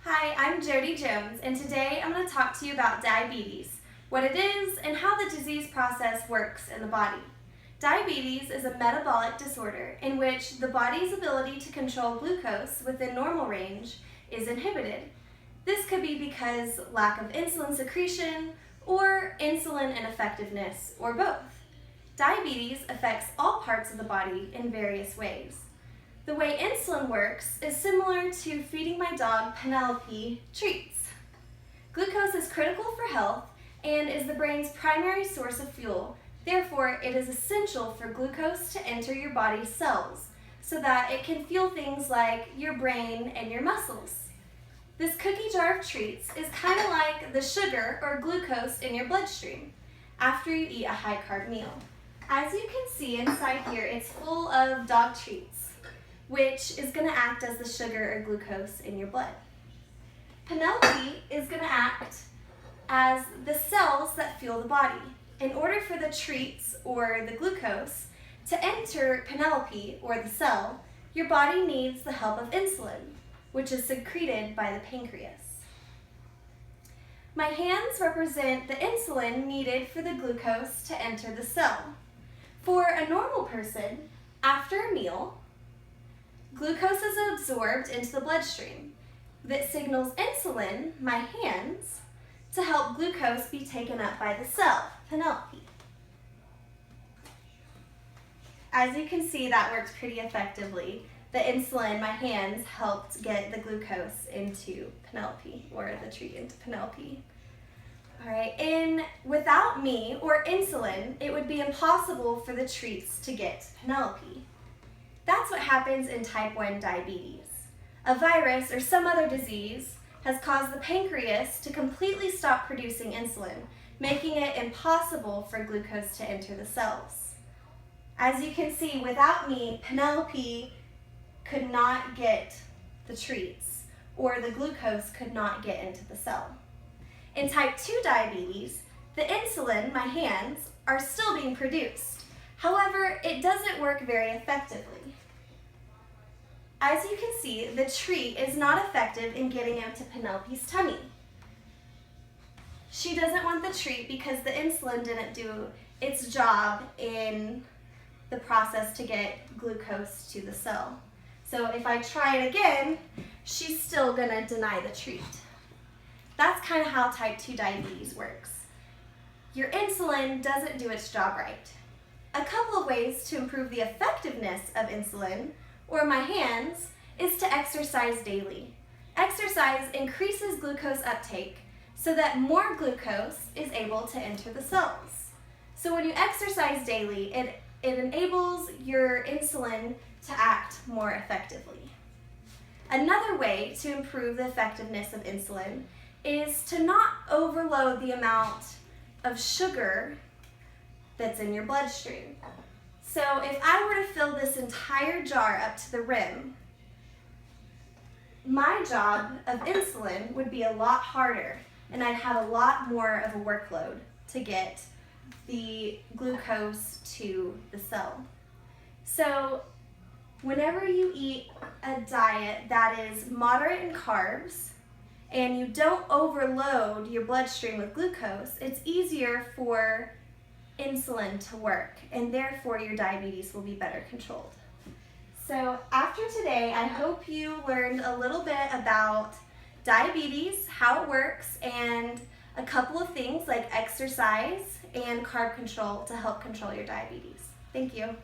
Hi, I'm Jody Jones, and today I'm going to talk to you about diabetes, what it is, and how the disease process works in the body. Diabetes is a metabolic disorder in which the body's ability to control glucose within normal range is inhibited. This could be because lack of insulin secretion or insulin ineffectiveness, or both. Diabetes affects all parts of the body in various ways. The way insulin works is similar to feeding my dog Penelope treats. Glucose is critical for health and is the brain's primary source of fuel. Therefore, it is essential for glucose to enter your body's cells so that it can fuel things like your brain and your muscles. This cookie jar of treats is kind of like the sugar or glucose in your bloodstream after you eat a high-carb meal. As you can see inside here, it's full of dog treats, which is going to act as the sugar or glucose in your blood. Penelope is going to act as the cells that fuel the body. In order for the treats or the glucose to enter Penelope or the cell, your body needs the help of insulin, which is secreted by the pancreas. My hands represent the insulin needed for the glucose to enter the cell. For a normal person, after a meal, glucose is absorbed into the bloodstream that signals insulin, my hands, to help glucose be taken up by the cell, Penelope. As you can see, that works pretty effectively. The insulin, my hands, helped get the glucose into Penelope, or the treat into Penelope. All right, and without me or insulin, it would be impossible for the treats to get to Penelope. That's what happens in type 1 diabetes. A virus or some other disease has caused the pancreas to completely stop producing insulin, making it impossible for glucose to enter the cells. As you can see, without me, Penelope could not get the treats, or the glucose could not get into the cell. In type 2 diabetes, the insulin, my hands, are still being produced. However, it doesn't work very effectively. As you can see, the treat is not effective in getting into Penelope's tummy. She doesn't want the treat because the insulin didn't do its job in the process to get glucose to the cell. So if I try it again, she's still gonna deny the treat. That's kind of how type 2 diabetes works. Your insulin doesn't do its job right. A couple of ways to improve the effectiveness of insulin, or my hands, is to exercise daily. Exercise increases glucose uptake so that more glucose is able to enter the cells. So when you exercise daily, it enables your insulin to act more effectively. Another way to improve the effectiveness of insulin is to not overload the amount of sugar that's in your bloodstream. So if I were to fill this entire jar up to the rim, my job of insulin would be a lot harder, and I'd have a lot more of a workload to get the glucose to the cell. So whenever you eat a diet that is moderate in carbs and you don't overload your bloodstream with glucose, it's easier for insulin to work, and therefore your diabetes will be better controlled. So after today, I hope you learned a little bit about diabetes, how it works, and a couple of things like exercise and carb control to help control your diabetes. Thank you.